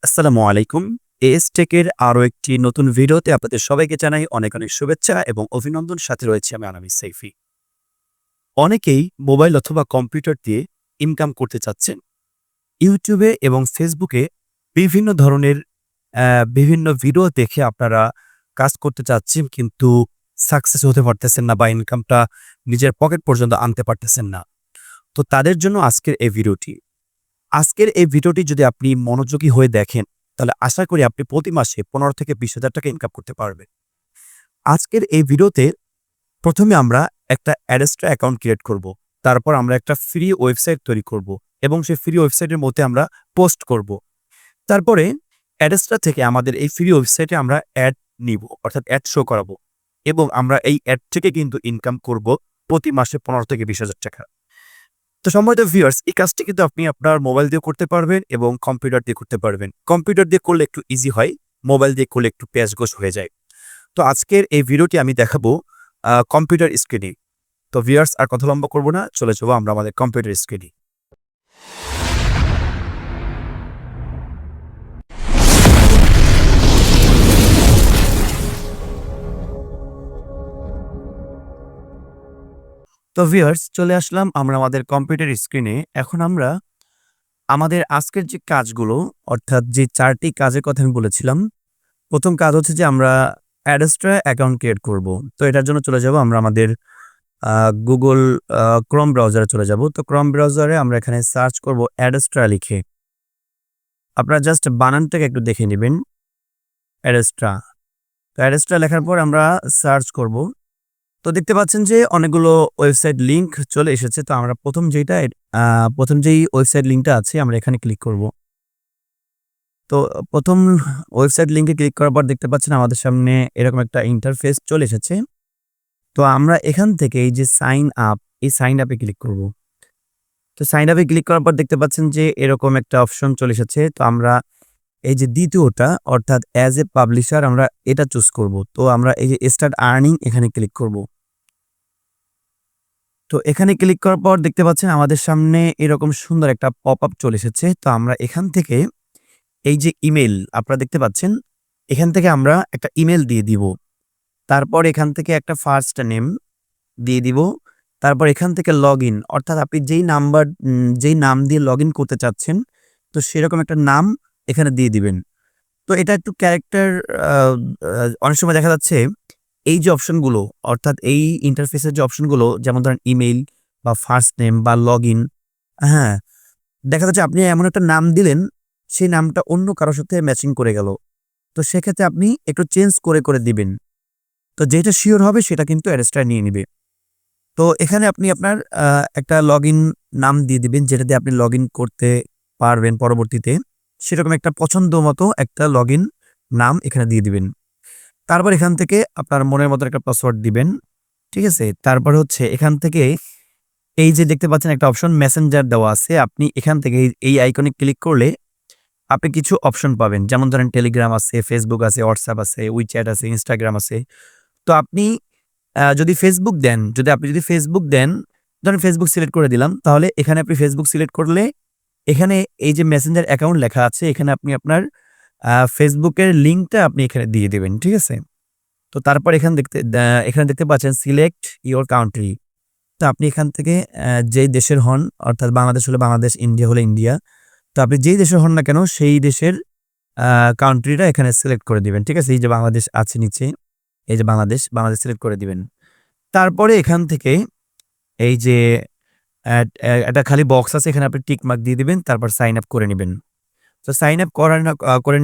আসসালামু আলাইকুম। এএস টেকের আরো একটি নতুন ভিডিওতে আপনাদের সবাইকে জানাই অনেক, অনেক শুভেচ্ছা এবং অভিনন্দন। সাথে রয়েছে আমি আনামিস সাইফি। অনেকেই মোবাইল অথবা কম্পিউটার দিয়ে ইনকাম করতে চাচ্ছেন। ইউটিউবে এবং ফেসবুকে বিভিন্ন ধরনের বিভিন্ন ভিডিও দেখে আপনারা কাজ করতে চাচ্ছেন কিন্তু সাকসেস হতে পারতেছেন না বা ইনকামটা নিজের পকেট পর্যন্ত আনতে পারতেছেন না। তো তাদের জন্য আজকের এই ভিডিওটি। আজকের এই ভিডিওটি যদি আপনি মনোযোগী হয়ে দেখেন, তাহলে আশা করি আপনি প্রতি মাসে ১৫ থেকে ২০,০০০ টাকা ইনকাম করতে পারবেন। আজকের এই ভিডিওতে প্রথমে আমরা একটা অ্যাডস্ট্রা অ্যাকাউন্ট ক্রিয়েট করব। তারপর আমরা একটা ফ্রি ওয়েবসাইট তৈরি করব এবং সেই ফ্রি ওয়েবসাইটের মধ্যে আমরা পোস্ট করব। তারপরে অ্যাডস্ট্রা থেকে আমাদের এই ফ্রি ওয়েবসাইটে আমরা অ্যাড নিব, অর্থাৎ অ্যাড শো করাবো এবং আমরা এই অ্যাড থেকে কিন্তু ইনকাম করব প্রতি মাসে ১৫ থেকে ২০,০০০ টাকা। তো সম্মানিত ভিউয়ার্স, এই কাজটি কিন্তু আপনি আপনার মোবাইল দিয়ে করতে পারবেন এবং কম্পিউটার দিয়ে করতে পারবেন। কম্পিউটার দিয়ে করলে একটু ইজি হয়, মোবাইল দিয়ে করলে একটু পেঁয়াজগোছ হয়ে যায়। তো আজকের এই ভিডিওটি আমি দেখাবো কম্পিউটার স্ক্রিনে। তো ভিউয়ার্স, আর কথা লম্বা করব না, চলে যাবো আমরা আমাদের কম্পিউটার স্ক্রিনে। তো ভিউয়ার্স, চলে আসলাম আমরা আমাদের কম্পিউটার স্ক্রিনে। এখন আমরা আমাদের আজকের যে কাজগুলো, অর্থাৎ যে ৪টি কাজের কথা আমি বলেছিলাম, প্রথম কাজ হচ্ছে যে আমরা অ্যাডস্ট্রা অ্যাকাউন্ট ক্রিয়েট করব। তো এটার জন্য চলে যাব আমরা আমাদের গুগল ক্রোম ব্রাউজারে চলে যাব। তো ক্রোম ব্রাউজারে আমরা এখানে সার্চ করব অ্যাডস্ট্রা লিখে। আপনারা জাস্ট বানানটাকে একটু দেখে নেবেন, অ্যাডস্ট্রা। তো অ্যাডস্ট্রা লেখার পর আমরা সার্চ করব। তো দেখতে পাচ্ছেন যে অনেকগুলো ওয়েবসাইট লিঙ্ক চলে এসেছে। তো আমরা প্রথম যেই ওয়েবসাইট লিঙ্কটা আছে আমরা এখানে ক্লিক করব। তো প্রথম ওয়েবসাইট লিঙ্কে ক্লিক করার পর দেখতে পাচ্ছেন আমাদের সামনে এরকম একটা ইন্টারফেস চলে এসেছে। তো আমরা এখান থেকে এই যে সাইন আপ, এই সাইন আপে ক্লিক করব। তো সাইন আপে ক্লিক করার পর দেখতে পাচ্ছেন যে এরকম একটা অপশন চলে এসেছে। তো আমরা এই যে দ্বিতীয়টা, অর্থাৎ অ্যাজ এ পাবলিশার, আমরা এটা চুজ করব। তো আমরা এই যে স্টার্ট আর্নিং এখানে ক্লিক করব। তো এখানে ক্লিক করার পর দেখতে পাচ্ছেন আমাদের সামনে এরকম সুন্দর একটা পপ আপ চলে এসেছে। তো আমরা এখান থেকে এই যে ইমেল আপনারা দেখতে পাচ্ছেন, এখান থেকে আমরা একটা ইমেল দিয়ে দিব। তারপর এখান থেকে একটা ফার্স্ট নেম দিয়ে দিব। তারপর এখান থেকে লগইন, অর্থাৎ আপনি যেই নাম দিয়ে লগইন করতে চাচ্ছেন, তো সেরকম একটা নাম এখানে দিয়ে দিবেন। তো এটা একটু ক্যারেক্টার অনেক সময় দেখা যাচ্ছে এই যে অপশনগুলো, অর্থাৎ এই ইন্টারফেসের যে অপশনগুলো, যেমন ধরেন ইমেইল বা ফার্স্ট নেম বা লগইন, হ্যাঁ, দেখা যাচ্ছে আপনি এমন একটা নাম দিলেন, সেই নামটা অন্য কারো সাথে ম্যাচিং করে গেল। তো সেক্ষেত্রে আপনি একটু চেঞ্জ করে দিবেন। তো যেটা সিওর হবে সেটা কিন্তু অ্যাডস্ট্রা নিয়ে নিবে। তো এখানে আপনি আপনার একটা লগইন নাম দিয়ে দিবেন, যেটা দিয়ে আপনি লগইন করতে পারবেন পরবর্তীতে। সেরকম একটা পছন্দ মতো একটা লগইন নাম এখানে দিয়ে দিবেন। তারপর এখান থেকে আপনার মনের মতো একটা পাসওয়ার্ড দিবেন। ঠিক আছে? তারপর হচ্ছে এখান থেকে এই যে দেখতে পাচ্ছেন একটা অপশন মেসেঞ্জার দেওয়া আছে। আপনি এখান থেকে এই আইকনে ক্লিক করলে আপনি কিছু অপশন পাবেন। যেমন ধরেন টেলিগ্রাম আছে, ফেসবুক আছে, হোয়াটসঅ্যাপ আছে, উইচ্যাট আছে, ইনস্টাগ্রাম আছে। তো আপনি যদি ফেসবুক দেন, ধরেন ফেসবুক সিলেক্ট করে দিলাম, তাহলে এখানে আপনি ফেসবুক সিলেক্ট করলে এখানে এই যে মেসেঞ্জার অ্যাকাউন্ট লেখা আছে, এখানে আপনি আপনার ফেসবুকের লিঙ্কটা আপনি এখানে দিয়ে দিবেন। ঠিক আছে? তো তারপর এখানে দেখতে পাচ্ছেন সিলেক্ট ইওর কান্ট্রি। তো আপনি এখান থেকে যেই দেশের হন, অর্থাৎ বাংলাদেশ হলে বাংলাদেশ, ইন্ডিয়া হলে ইন্ডিয়া। তো আপনি যেই দেশের হন না কেন সেই দেশের কান্ট্রিটা এখানে সিলেক্ট করে দিবেন। ঠিক আছে? এই যে বাংলাদেশ আছে নিচে, এই যে বাংলাদেশ সিলেক্ট করে দিবেন। তারপরে এখান থেকে এই যে একটা খালি বক্স আছে, এখানে আপনি টিক মার্ক দিয়ে দিবেন। তারপর সাইন আপ করে নিবেন। তো সাইন আপ করে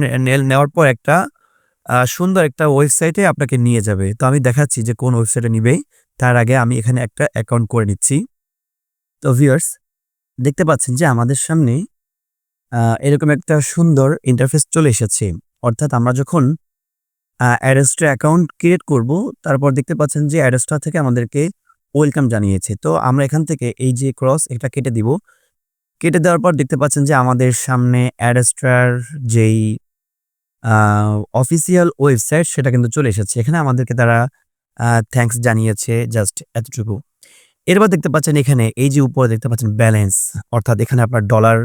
নেওয়ার পর একটা সুন্দর একটা ওয়েবসাইটে আপনাকে নিয়ে যাবে। তো আমি দেখাচ্ছি যে কোন ওয়েবসাইটে নিবে। তার আগে আমি এখানে একটা অ্যাকাউন্ট করে নিচ্ছি। তো ভিউয়ার্স, দেখতে পাচ্ছেন যে আমাদের সামনে এরকম একটা সুন্দর ইন্টারফেস চলে এসেছে। অর্থাৎ আমরা যখন অ্যাডস্ট্রা অ্যাকাউন্ট ক্রিয়েট করব, তারপর দেখতে পাচ্ছেন যে অ্যাডস্ট্রা থেকে আমাদেরকে ওয়েলকাম জানিয়েছে। তো আমরা এখান থেকে এই যে ক্রস এটা কেটে দিব। কেটে দেওয়ার পর দেখতে পাচ্ছেন যে আমাদের সামনে অ্যাডস্ট্রার যেই অফিসিয়াল ওয়েবসাইট সেটা কিন্তু চলে এসেছে। এখানে আমাদেরকে তারা থ্যাংকস জানিয়েছে, জাস্ট এতটুকু। এরপর দেখতে পাচ্ছেন এখানে এই যে উপরে দেখতে পাচ্ছেন ব্যালেন্স, অর্থাৎ এখানে আপনার ডলার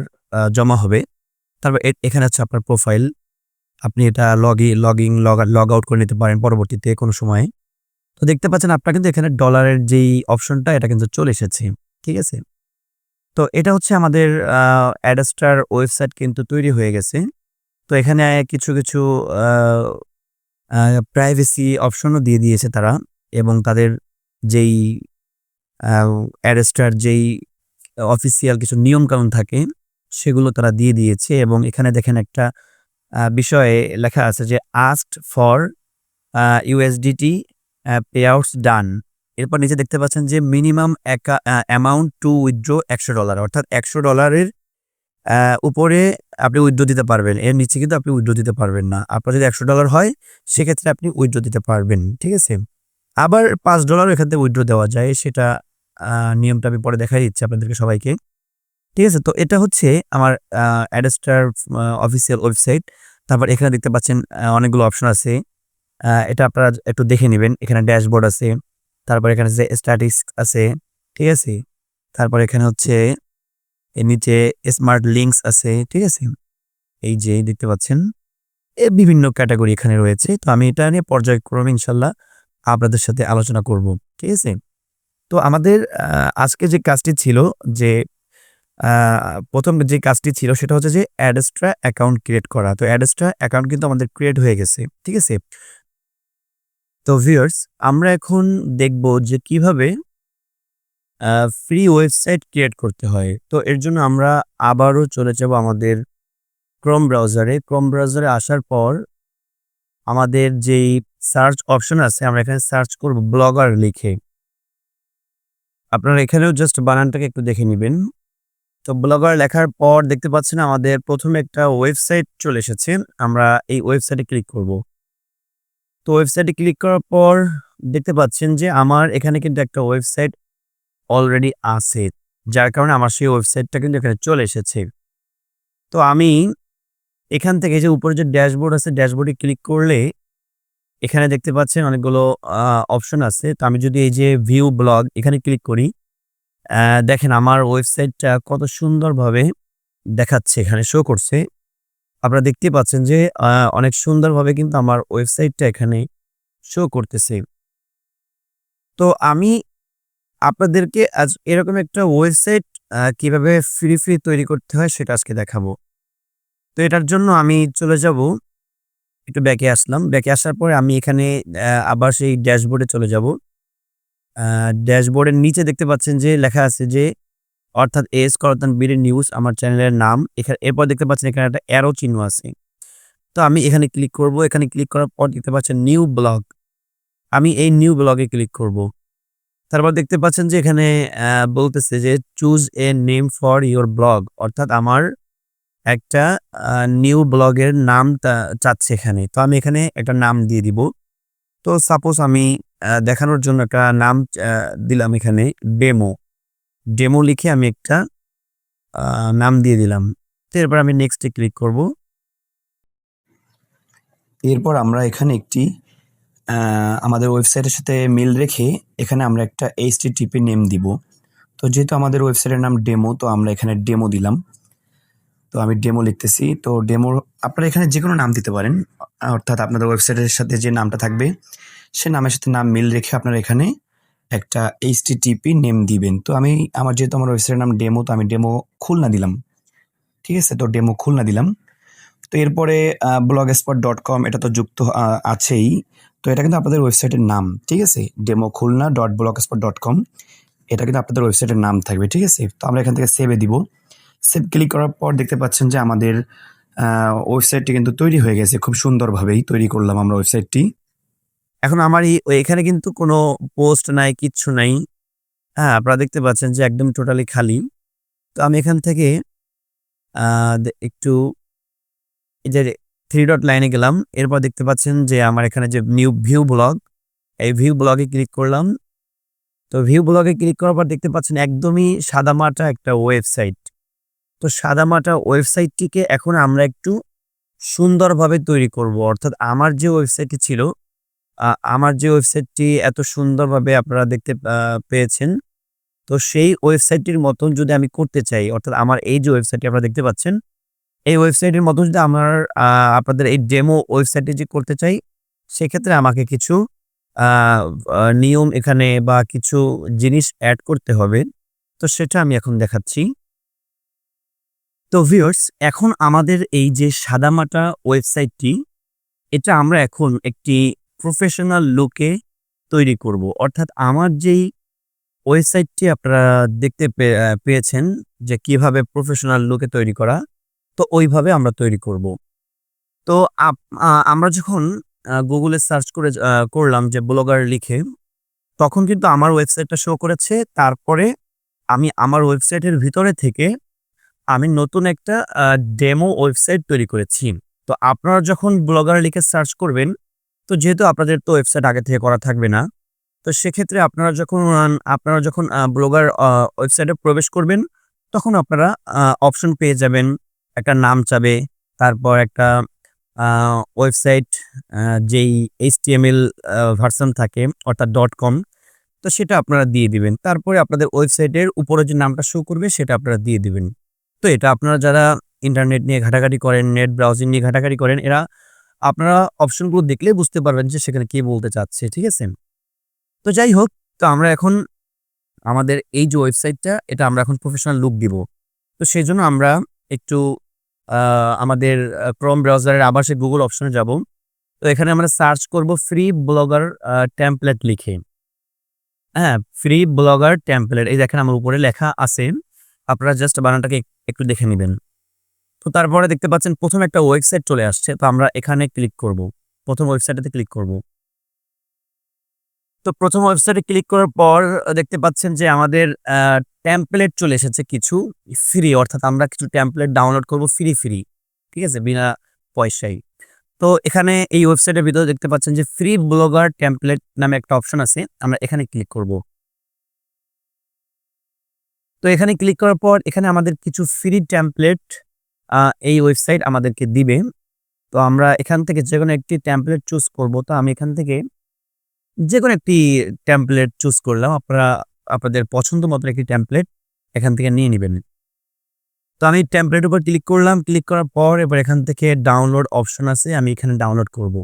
জমা হবে। তো তারপর এখানে হচ্ছে আপনার প্রোফাইল। আপনি এটা লগ আউট করে নিতে পারেন পরবর্তীতে কোনো সময়। তো দেখতে পাচ্ছেন আপনার কিন্তু এখানে ডলারের যেই অপশনটা এটা কিন্তু চলে এসেছে। ঠিক আছে? তো এটা হচ্ছে আমাদের অ্যাডাস্টার ওয়েবসাইট কিন্তু তৈরি হয়ে গেছে। তো এখানে কিছু আ আ প্রাইভেসি অপশনও দিয়ে দিয়েছে তারা এবং তাদের যেই আ অ্যাডাস্টার যেই অফিসিয়াল কিছু নিয়মকানুন থাকে সেগুলো তারা দিয়ে দিয়েছে এবং এখানে দেখেন একটা বিষয়ে লেখা আছে যে আস্কড ফর USDT পেআউটস ডান। এরপর নিচে দেখতে পাচ্ছেন যে মিনিমাম অ্যামাউন্ট টু উইথড্র $100 অর্থাৎ $100 এর উপরে আপনি উইথড্র দিতে পারবেন। এর নিচে কিন্তু আপনি উইথড্র দিতে পারবেন না। আপনার যদি $100 হয় সেক্ষেত্রে আপনি উইথড্র দিতে পারবেন। ঠিক আছে? আবার $5 এখান থেকে উইথড্র দেওয়া যায়। সেটা নিয়মটা আমি পরে দেখাই দিচ্ছি আপনাদেরকে সবাইকে। ঠিক আছে? তো এটা হচ্ছে আমার অ্যাডাস্টার অফিসিয়াল ওয়েবসাইট। তারপর এখানে দেখতে পাচ্ছেন অনেকগুলো অপশন আছে। এটা আপনারা একটু দেখে নিবেন। এখানে ড্যাশবোর্ড আছে। তারপর এখানে যে স্ট্যাটিস্টিক্স আছে। ঠিক আছে? তারপর এখানে হচ্ছে এর নিচে স্মার্ট লিঙ্কস আছে। ঠিক আছে? এই যে দেখতে পাচ্ছেন বিভিন্ন ক্যাটেগরি এখানে রয়েছে। তো আমি এটা নিয়ে পর্যায়ক্রমে ইনশাল্লাহ আপনাদের সাথে আলোচনা করব। ঠিক আছে? তো আমাদের আজকে যে কাজটি ছিল যে আ ১ম যে কাজটি ছিল সেটা হচ্ছে যে অ্যাডস্ট্রা অ্যাকাউন্ট ক্রিয়েট করা। তো অ্যাডস্ট্রা অ্যাকাউন্ট কিন্তু আমাদের ক্রিয়েট হয়ে গেছে। ঠিক আছে? তো ভিউয়ার্স আমরা এখন দেখব যে কিভাবে ফ্রি ওয়েবসাইট ক্রিয়েট করতে হয়। তো এর জন্য আমরা আবারও চলে যাব আমাদের ক্রোম ব্রাউজারে। ক্রোম ব্রাউজারে আসার পর আমাদের যেই সার্চ অপশন আছে আমরা এখানে সার্চ করব ব্লগার লিখে। আপনারা এখানেও জাস্ট বানানটাকে একটু দেখে নিবেন। তো ব্লগার লেখার পর দেখতে পাচ্ছেন আমাদের ১ম একটা ওয়েবসাইট চলে এসেছে। আমরা এই ওয়েবসাইটে ক্লিক করব। তো ওয়েবসাইটে ক্লিক করার পর দেখতে পাচ্ছেন যে আমার এখানে কিন্তু একটা ওয়েবসাইট অলরেডি আছে। যার কারণে আমার সেই ওয়েবসাইটটা কিন্তু এখানে চলে এসেছে। তো আমি এখান থেকে যে উপরে যে ড্যাশবোর্ড আছে ড্যাশবোর্ডে ক্লিক করলে এখানে দেখতে পাচ্ছেন অনেকগুলো অপশন আছে। তো আমি যদি এই যে ভিউ ব্লগ এখানে ক্লিক করি, দেখেন আমার ওয়েবসাইটটা কত সুন্দরভাবে দেখাচ্ছে এখানে শো করছে। আপনারা দেখতেই পাচ্ছেন যে অনেক সুন্দরভাবে কিন্তু আমার ওয়েবসাইটটা এখানে শো করতেছে। তো আমি আপনাদেরকে আজ এরকম একটা ওয়েবসাইট কিভাবে ফ্রি তৈরি করতে হয় সেটা আজকে দেখাবো। তো এটার জন্য আমি চলে যাব, একটু ব্যাকে আসলাম। ব্যাকে আসার পরে আমি এখানে আবার সেই ড্যাশবোর্ডে চলে যাব। ড্যাশবোর্ডের নিচে দেখতে পাচ্ছেন যে লেখা আছে যে অর্থাৎ এস করতন বিডি নিউজ আমার চ্যানেলের নাম। এরপর দেখতে পাচ্ছেন এখানে একটা অ্যারো চিহ্ন আছে। তো আমি এখানে ক্লিক করব। এখানে ক্লিক করার পর দেখতে পাচ্ছেন নিউ ব্লগ। আমি এই নিউ ব্লগে ক্লিক করব। তারপর দেখতে পাচ্ছেন যে এখানে বলতেছে যে choose a name for your blog অর্থাৎ আমার একটা নিউ ব্লগের নাম চাচ্ছে এখানে। তো আমি এখানে একটা নাম দিয়ে দিব। তো সাপোজ আমি দেখানোর জন্য একটা নাম দিলাম এখানে ডেমো। ডেমো লিখে আমি একটা নাম দিয়ে দিলাম। তো এরপর আমি নেক্সট এ ক্লিক করব। এরপর আমরা এখানে একটি আমাদের ওয়েবসাইটের সাথে মিল রেখে এখানে আমরা একটা HTTP নেম দিব। তো যেহেতু আমাদের ওয়েবসাইটের নাম ডেমো তো আমরা এখানে ডেমো দিলাম। তো আমি ডেমো লিখতেছি। তো ডেমো আপনারা এখানে যেকোনো নাম দিতে পারেন। অর্থাৎ আপনাদের ওয়েবসাইটের সাথে যে নামটা থাকবে সে নামের সাথে নাম মিল রেখে আপনারা এখানে একটা HTTP নেম দিবেন। তো আমি যেহেতু আমার ওয়েবসাইটের নাম ডেমো তো আমি ডেমো খুলনা দিলাম। ঠিক আছে? তো ডেমো খুলনা দিলাম। তো এরপরে blogspot.com এটা তো যুক্ত আছেই। তো এটা কিন্তু আপনাদের ওয়েবসাইটের নাম। ঠিক আছে? demokhulna.blogspot.com এটা কিন্তু আপনাদের ওয়েবসাইটের নাম থাকবে। ঠিক আছে? তো আমরা এখান থেকে সেভে দিব। সেভ ক্লিক করার পর দেখতে পাচ্ছেন যে আমাদের ওয়েবসাইটটি কিন্তু তৈরি হয়ে গেছে। খুব সুন্দরভাবেই তৈরি করলাম আমরা ওয়েবসাইটটি। এখন আমার এখানে কিন্তু কোনো পোস্ট নাই, কিচ্ছু নাই। হ্যাঁ, আপনারা দেখতে পাচ্ছেন যে একদম টোটালি খালি। তো আমি এখান থেকে একটু এই যে 3 ডট লাইনে গেলাম। এরপর দেখতে পাচ্ছেন যে আমার এখানে যে নিউ ভিউ ব্লগ, এই ভিউ ব্লগে ক্লিক করলাম। তো ভিউ ব্লগে ক্লিক করার পর দেখতে পাচ্ছেন একদমই সাদামাটা একটা ওয়েবসাইট। তো সাদামাটা ওয়েবসাইটটিকে এখন আমরা একটু সুন্দরভাবে তৈরি করব। অর্থাৎ আমার যে ওয়েবসাইটটি ছিল, আমার যে ওয়েবসাইটটি এত সুন্দরভাবে আপনারা দেখতে পেয়েছেন। তো সেই ওয়েবসাইটটির মতন যদি আমি করতে চাই, অর্থাৎ আমার এই যে ওয়েবসাইটটি আপনারা দেখতে পাচ্ছেন, এই ওয়েবসাইটের মতো যদি আমার আপনাদের এই ডেমো ওয়েবসাইটে যে করতে চাই, সেক্ষেত্রে আমাকে কিছু আ আ নিয়ম এখানে বা কিছু জিনিস এড করতে হবে। তো সেটা আমি এখন দেখাচ্ছি। তো ভিউয়ার্স, এখন আমাদের এই যে সাদামাটা ওয়েবসাইটটি, এটা আমরা এখন একটি প্রফেশনাল লুকে তৈরি করব। অর্থাৎ আমার যেই ওয়েবসাইটটি আপনারা দেখতে পেয়েছেন যে কিভাবে প্রফেশনাল লুকে তৈরি করা, তো ওইভাবে আমরা তৈরি করব। তো আপ আ আমরা যখন Google এ সার্চ করে করলাম যে ব্লগার লিখে, তখন কিন্তু আমার ওয়েবসাইটটা শো করেছে। তারপরে আমি আমার ওয়েবসাইটের ভিতরে থেকে আমি নতুন একটা ডেমো ওয়েবসাইট তৈরি করেছি। তো আপনারা যখন ব্লগার লিখে সার্চ করবেন, তো যেহেতু আপনাদের তো ওয়েবসাইট আগে থেকে করা থাকবে না। তো সেক্ষেত্রে আপনারা যখন ব্লগার ওয়েবসাইটে প্রবেশ করবেন, তখন আপনারা অপশন পেয়ে যাবেন। একটা নাম চাবে, তারপর একটা আ ওয়েবসাইট যেই HTML ভার্সন থাকে অর্থাৎ .com, তো সেটা আপনারা দিয়ে দিবেন। তারপরে আপনাদের ওয়েবসাইটের উপরে যে নামটা শো করবে সেটা আপনারা দিয়ে দিবেন। তো এটা আপনারা যারা ইন্টারনেট নিয়ে ঘাটাঘাটি করেন, নেট ব্রাউজিং নিয়ে ঘাটাঘাটি করেন, আপনারা অপশনগুলো দেখলেই বুঝতে পারবেন যে সেখানে কি বলতে চাচ্ছে। ঠিক আছে? তো যাই হোক, তো আমরা এখন আমাদের এই যে ওয়েবসাইটটা, এটা আমরা এখন প্রফেশনাল লুক দিব। তো সেজন্য আমরা একটু আ আমাদের Chrome ব্রাউজারের আবার সেই Google অপশনে যাব। তো এখানে আমরা সার্চ করব ফ্রি ব্লগার টেমপ্লেট লিখে। হ্যাঁ, ফ্রি ব্লগার টেমপ্লেট। এই দেখেন আমার উপরে লেখা আছে। আপনারা জাস্ট বানানটাকে একটু দেখে নিবেন। তো তারপরে দেখতে পাচ্ছেন ১ম একটা ওয়েবসাইট চলে আসছে। তো আমরা এখানে ক্লিক করব। ১ম ওয়েবসাইটটাতে ক্লিক করব। তো ১ম ওয়েবসাইটে ক্লিক করার পর দেখতে পাচ্ছেন যে আমাদের টেমপ্লেট চলে এসেছে কিছু ফ্রি, অর্থাৎ আমরা কিছু টেমপ্লেট ডাউনলোড করব ফ্রি। ঠিক আছে? বিনা পয়সায়। তো এখানে এই ওয়েবসাইটের ভিতরে দেখতে পাচ্ছেন যে ফ্রি ব্লগার টেমপ্লেট নামে একটা অপশন আছে। আমরা এখানে ক্লিক করব। তো এখানে ক্লিক করার পর এখানে আমাদের কিছু ফ্রি টেমপ্লেট আ এই ওয়েবসাইট আমাদেরকে দিবে। তো আমরা এখান থেকে যেকোনো একটি টেমপ্লেট চুজ করব। তো আমি এখান থেকে যেকোনো একটি টেমপ্লেট চুজ করলাম। আপনারা আপনাদের পছন্দ মতো একটি টেমপ্লেট এখান থেকে নিয়ে নিবেন। তো আমি টেমপ্লেটের উপর ক্লিক করলাম। ক্লিক করার পর এবার এখান থেকে ডাউনলোড অপশন আছে। আমি এখানে ডাউনলোড করব।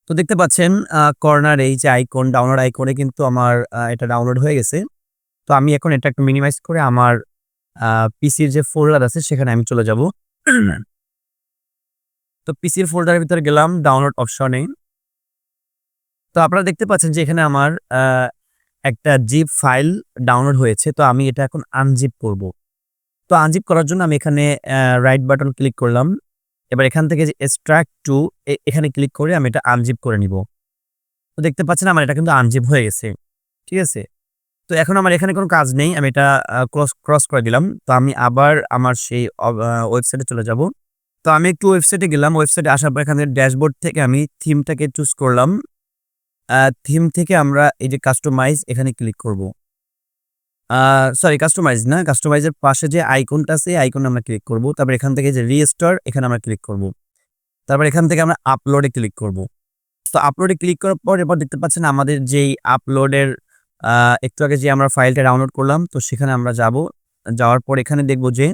তো দেখতে পাচ্ছেন কর্নার এই যে আইকন, ডাউনলোড আইকনে কিন্তু আমার এটা ডাউনলোড হয়ে গেছে। তো আমি এখন এটা একটু মিনিমাইজ করে আমার আ পিসির যে ফোল্ডার আছে সেখানে আমি চলে যাব। তো পিসির ফোল্ডারের ভিতরে গেলাম ডাউনলোড অপশনে। তো আপনারা দেখতে পাচ্ছেন যে এখানে আমার একটা জিপ ফাইল ডাউনলোড হয়েছে। তো আমি এটা এখন আনজিপ করব। তো আনজিপ করার জন্য আমি এখানে রাইট বাটন ক্লিক করলাম। এবার এখান থেকে যে এক্সট্রাক্ট টু এখানে ক্লিক করে আমি এটা আনজিপ করে নিব। তো দেখতে পাচ্ছেন আমার এটা কিন্তু আনজিপ হয়ে গেছে। ঠিক আছে? তো এখন আমার এখানে কোনো কাজ নেই। আমি এটা ক্রস করে দিলাম। তো আমি আবার আমার সেই ওয়েবসাইটে চলে যাব। তো আমি একটু ওয়েবসাইটে গেলাম। ওয়েবসাইটে আসার পর এখানে ড্যাশবোর্ড থেকে আমি থিমটাকে চুজ করলাম। থিম থেকে আমরা এই যে কাস্টমাইজ এখানে ক্লিক করব। আ সরি, কাস্টমাইজ না, কাস্টমাইজ এর পাশে যে আইকনটা আছে, এই আইকনে আমরা ক্লিক করব। তারপর এখান থেকে যে রিস্টোর এখানে আমরা ক্লিক করব। তারপর এখান থেকে আমরা আপলোড এ ক্লিক করব। তো আপলোড এ ক্লিক করার পর এবার দেখতে পাচ্ছেন আমাদের যেই আপলোডের আ একটু আগে যে আমরা ফাইলটা ডাউনলোড করলাম, তো সেখানে আমরা যাব। যাওয়ার পর এখানে দেখব যে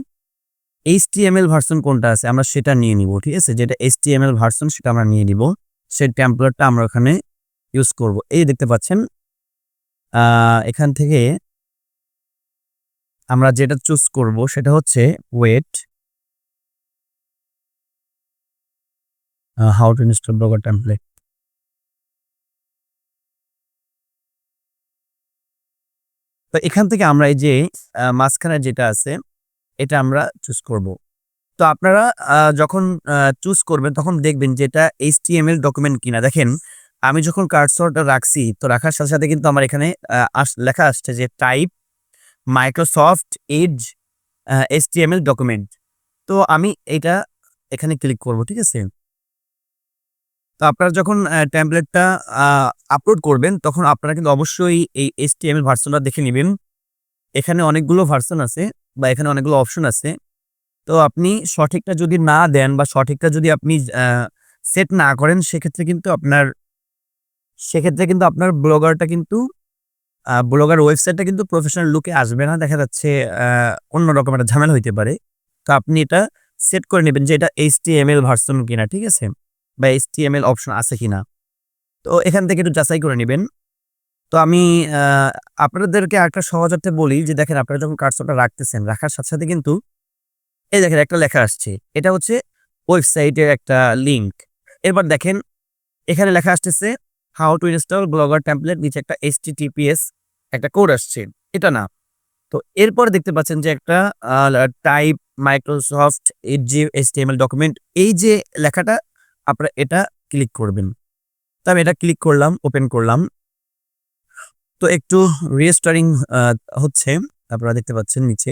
HTML ভার্সন কোনটা আছে আমরা সেটা নিয়ে নিব। ঠিক আছে? যেটা HTML ভার্সন সেটা আমরা নিয়ে নিব। সেই টেমপ্লেটটা আমরা ওখানে ইউজ করব। এই দেখতে পাচ্ছেন আ এখান থেকে আমরা যেটা চুজ করব সেটা হচ্ছে wait how to install Blogger template. তো এখান থেকে আমরা এই যে মাঝখানে যেটা আছে এটা আমরা চুজ করব। তো আপনারা যখন চুজ করবেন তখন দেখবেন যে এটা HTML ডকুমেন্ট কিনা। দেখেন আমি যখন কার্সরটা রাখছি, তো রাখার সাথে কিন্তু আমার এখানে লেখা আসছে যে type Microsoft Edge HTML document. তো আমি এইটা এখানে ক্লিক করব। ঠিক আছে? তো আপনারা যখন টেমপ্লেটটা আ আপলোড করবেন তখন আপনারা কিন্তু অবশ্যই এই HTML ভার্সনটা দেখে নিবেন। এখানে অনেকগুলো ভার্সন আছে বা এখানে অনেকগুলো অপশন আছে। তো আপনি সঠিকটা যদি না দেন বা সঠিকটা যদি আপনি সেট না করেন সেক্ষেত্রে কিন্তু আপনার ব্লগারটা কিন্তু ব্লগার ওয়েবসাইটটা কিন্তু প্রফেশনাল লুকে আসবে না। দেখা যাচ্ছে অন্যরকম একটা ঝামেলা হইতে পারে। তো আপনি এটা সেট করে নেবেন যে এটা HTML ভার্সন কিনা, ঠিক আছে? বা HTML অপশন আছে কিনা। তো এখান থেকে একটু যাচাই করে নিবেন। তো আমি আ আপনাদেরকে আরেকটা সহজার্থে বলি যে দেখেন আপনারা যখন কার্সরটা রাখতেছেন, রাখার সাথে, সাথে কিন্তু এই দেখেন একটা লেখা আসছে। এটা হচ্ছে ওয়েবসাইটের একটা লিঙ্ক। এরপর দেখেন এখানে লেখা আসতেছে how to install Blogger template, নিচে একটা HTTPS একটা কোড আসছে। এটা না। তো এরপরে দেখতে পাচ্ছেন যে একটা a type Microsoft edge HTML document, এই যে লেখাটা আপনারা এটা ক্লিক করবেন। তো আমি এটা ক্লিক করলাম, ওপেন করলাম। তো একটু রিস্টোরিং আ হচ্ছে। আপনারা দেখতে পাচ্ছেন নিচে।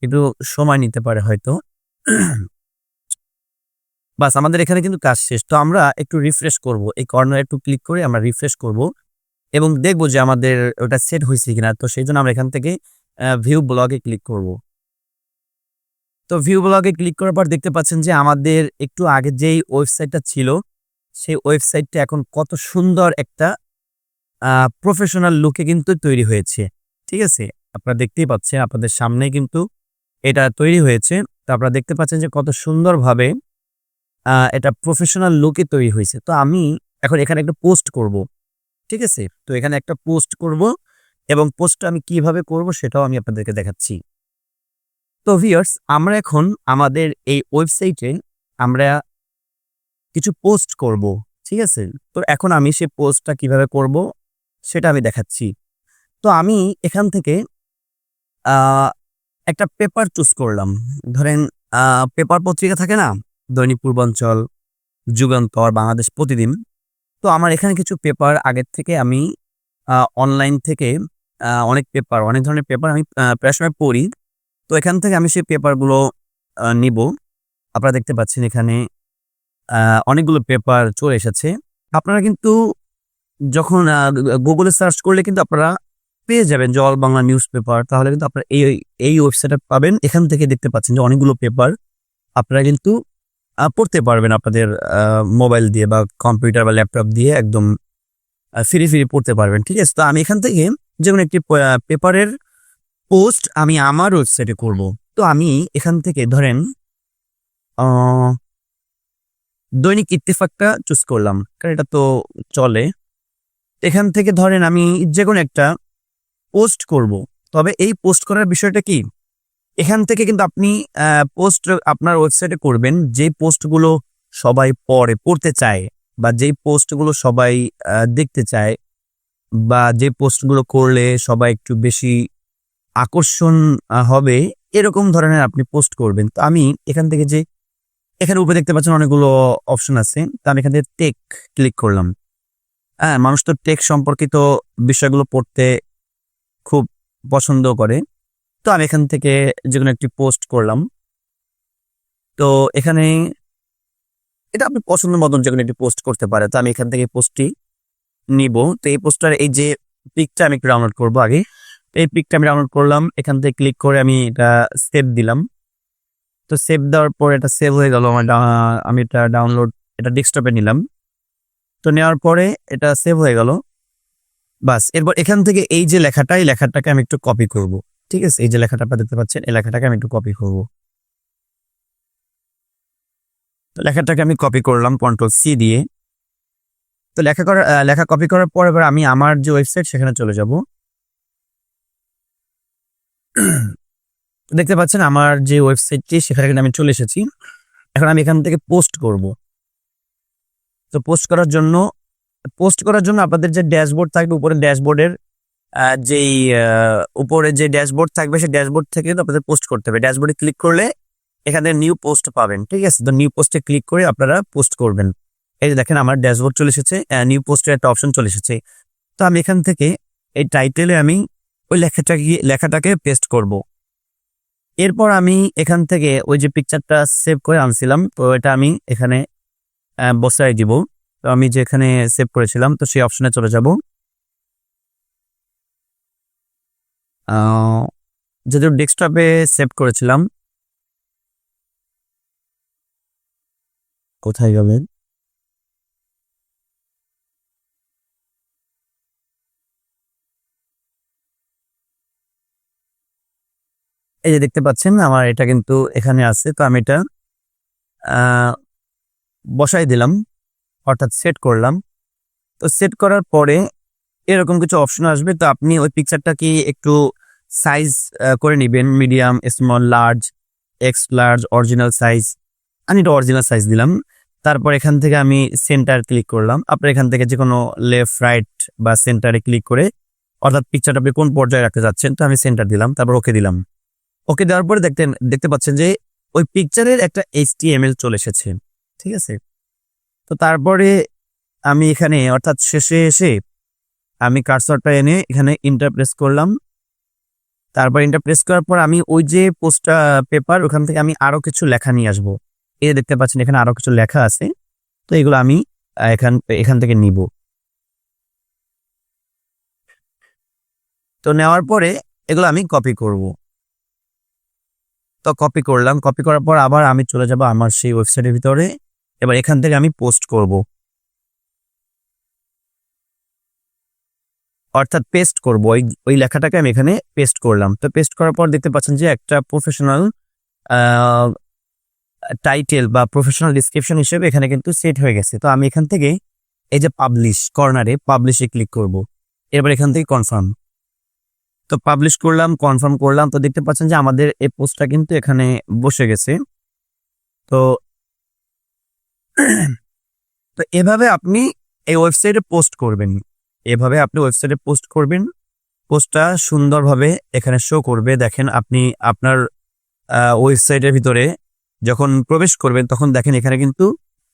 একটু সময় নিতে পারে হয়তো। বাস আমাদের এখানে কিন্তু কাজ শেষ। তো আমরা একটু রিফ্রেশ করব। এই কর্নারে একটু ক্লিক করে আমরা রিফ্রেশ করব এবং দেখব যে আমাদের ওটা সেট হইছে কিনা। তো সেইজন্য আমরা এখান থেকে ভিউ ব্লগে ক্লিক করব। তো ভিউ ব্লগে ক্লিক করার পর দেখতে পাচ্ছেন যে আমাদের একটু আগে যেই ওয়েবসাইটটা ছিল, সেই ওয়েবসাইটটা এখন কত সুন্দর একটা আ প্রফেশনাল লুকে কিন্তু তৈরি হয়েছে। ঠিক আছে? আপনারা দেখতেই পাচ্ছেন আপনাদের সামনেই কিন্তু এটা তৈরি হয়েছে। তো আপনারা দেখতে পাচ্ছেন যে কত সুন্দরভাবে এটা প্রফেশনাল লুকে তৈরি হইছে। তো আমি এখন এখানে একটা পোস্ট করব। ঠিক আছে? তো এখানে একটা পোস্ট করব এবং পোস্টটা আমি কিভাবে করব সেটাও আমি আপনাদেরকে দেখাচ্ছি। তো ভিউয়ার্স আমরা এখন আমাদের এই ওয়েবসাইটে আমরা কিছু পোস্ট করব। ঠিক আছে? তো এখন আমি সেই পোস্টটা কিভাবে করব সেটা আমি দেখাচ্ছি। তো আমি এখান থেকে আ একটা পেপার চুজ করলাম। ধরেন আ পেপার পত্রিকা থাকে না? দৈনিক পূর্বাঞ্চল, যুগান্তর, বাংলাদেশ প্রতিদিন। তো আমার এখানে কিছু পেপার আগের থেকে আমি অনলাইন থেকে অনেক পেপার, অনেক ধরনের পেপার আমি প্রায় সময় পড়ি। তো এখান থেকে আমি সেই পেপারগুলো নিবো। আপনারা দেখতে পাচ্ছেন এখানে আ অনেকগুলো পেপার চলে এসেছে। আপনারা কিন্তু যখন Google এ সার্চ করলে কিন্তু আপনারা পেয়ে যাবেন যে অল বাংলা নিউজ পেপার। তাহলে কিন্তু আপনারা এই ওয়েবসাইটে পাবেন। এখান থেকে দেখতে পাচ্ছেন যে অনেকগুলো পেপার আপনারা কিন্তু পড়তে পারবেন আপনাদের আ মোবাইল দিয়ে বা কম্পিউটার বা ল্যাপটপ দিয়ে একদম ফ্রি পড়তে পারবেন। ঠিক আছে? তো আমি এখান থেকে যেকোনো একটি পেপারের পোস্ট আমি আমার ওয়েবসাইটে করব। তো আমি এখান থেকে ধরেন আ দৈনিক ইত্তেফাকটা চুজ করলাম। কারণ এটা তো চলে। এখান থেকে ধরেন আমি যেকোনো একটা পোস্ট করব। তবে এই পোস্ট করার বিষয়টা কি? এখান থেকে কিন্তু আপনি পোস্ট আপনার ওয়েবসাইটে করবেন যে পোস্টগুলো সবাই পড়তে চায় বা যেই পোস্টগুলো সবাই দেখতে চায় বা যে পোস্টগুলো করলে সবাই একটু বেশি আকর্ষণ হবে, এরকম ধরনের আপনি পোস্ট করবেন। তো আমি এখান থেকে যে এখানে উপরে দেখতে পাচ্ছেন অনেকগুলো অপশন আছে। তো আমি এখান থেকে টেক ক্লিক করলাম। হ্যাঁ, মানুষ তো টেক সম্পর্কিত বিষয়গুলো পড়তে খুব পছন্দ করে। তো আমি এখান থেকে যেকোনো একটি পোস্ট করলাম। তো এখানে এটা আপনি পছন্দ মতন যেকোনো একটি পোস্ট করতে পারেন। তো আমি এখান থেকে পোস্টটি নিবো। তো এই পোস্টটার এই যে পিকটা আমি একটু ডাউনলোড করব আগে। এই পিকটা আমি ডাউনলোড করলাম। এখান থেকে ক্লিক করে আমি এটা সেভ দিলাম। তো সেভ দেওয়ার পর এটা সেভ হয়ে গেল আমার আমি এটা ডাউনলোড এটা ডেস্কটপে নিলাম। তো নেওয়ার পরে এটা সেভ হয়ে গেল। বাস এরপর এখান থেকে এই যে লেখাটা, এই লেখাটাকে আমি একটু কপি করব। ঠিক আছে? এই যে লেখাটা আপনারা দেখতে পাচ্ছেন, এই লেখাটাকে আমি একটু কপি করব। তো লেখাটাকে আমি কপি করলাম কন্ট্রোল সি দিয়ে। তো লেখা কপি করার পর এবার আমি আমার যে ওয়েবসাইট সেখানে চলে যাব। দেখতে পাচ্ছেন আমার যে ওয়েবসাইটটি সেখানে কিন্তু আমি চলে এসেছি। এখন আমি এখান থেকে পোস্ট করব। তো পোস্ট করার জন্য আপনাদের যে ড্যাশবোর্ড থাকবে উপরে ড্যাশবোর্ডের যেই উপরে যে ড্যাশবোর্ড থাকবে সেই ড্যাশবোর্ড থেকে কিন্তু আপনাদের পোস্ট করতে হবে। ড্যাশবোর্ডে ক্লিক করলে এখানে নিউ পোস্ট পাবেন। ঠিক আছে? তো নিউ পোস্টে ক্লিক করে আপনারা পোস্ট করবেন। এই যে দেখেন আমার ড্যাশবোর্ড চলে এসেছে। নিউ পোস্টের একটা অপশন চলে এসেছে। তো আমি এখান থেকে এই টাইটেলে আমি ওই লেখাটাকে পেস্ট করব। এরপর আমি এখান থেকে ওই যে পিকচারটা সেভ করে আনছিলাম, তো এটা আমি এখানে বসায় দিব। তো আমি যেখানে সেভ করেছিলাম তো সেই অপশনে চলে যাব। আ যদিও ডেস্কটপে সেভ করেছিলাম। কোথায় গেলেন? এই যে দেখতে পাচ্ছেন আমার এটা কিন্তু এখানে আছে। তো আমি এটা বসাই দিলাম, অর্থাৎ সেট করলাম। তো সেট করার পরে এরকম কিছু অপশন আসবে। তো আপনি ওই পিকচারটাকে একটু সাইজ করে নেবেন, medium, small, large, x large, original size. আমি এটা অরিজিনাল সাইজ দিলাম। তারপর এখান থেকে আমি সেন্টার ক্লিক করলাম। আপনার এখান থেকে যে কোনো লেফট, রাইট বা সেন্টারে ক্লিক করে, অর্থাৎ পিকচারটা আপনি কোন পর্যায়ে রাখতে যাচ্ছেন, তো আমি সেন্টার দিলাম, তারপর ওকে দিলাম। ওকে দেওয়ার পরে দেখতে পাচ্ছেন যে ওই পিকচারের একটা HTML চলে এসেছে। ঠিক আছে। তো তারপরে আমি এখানে অর্থাৎ শেষে এসে আমি কার্সরটা এনে এখানে ইন্টার প্রেস করলাম। তারপর ইন্টার প্রেস করার পর আমি ওই যে পোস্টটা পেপার, ওখান থেকে আমি আরো কিছু লেখা নিয়ে আসবো। এই দেখতে পাচ্ছেন এখানে আরো কিছু লেখা আছে। তো এগুলো আমি এখান থেকে নিব। তো নেওয়ার পরে এগুলো আমি কপি করব। তো কপি করলাম। কপি করার পর আবার আমি চলে যাব আমার সেই ওয়েবসাইটের ভিতরে। এবার এখান থেকে আমি পোস্ট করব, অর্থাৎ পেস্ট করব। ওই লেখাটাকে আমি এখানে পেস্ট করলাম। তো পেস্ট করার পর দেখতে পাচ্ছেন যে একটা প্রফেশনাল টাইটেল বা প্রফেশনাল ডিসক্রিপশন হিসেবে এখানে কিন্তু সেট হয়ে গেছে। তো আমি এখান থেকে এই যে পাবলিশ কর্নারে পাবলিশে ক্লিক করব। এরপর এখান থেকে কনফার্ম। তো পাবলিশ করলাম, কনফার্ম করলাম। তো দেখতে পাচ্ছেন যে আমাদের এই পোস্টটা কিন্তু এখানে বসে গেছে। তো তো এভাবে আপনি এই ওয়েবসাইটে পোস্ট করবেন। এভাবে আপনি ওয়েবসাইটে পোস্ট করবেন। পোস্টটা সুন্দরভাবে এখানে শো করবে। দেখেন আপনি আপনার ওয়েবসাইটের ভিতরে যখন প্রবেশ করবেন তখন দেখেন এখানে কিন্তু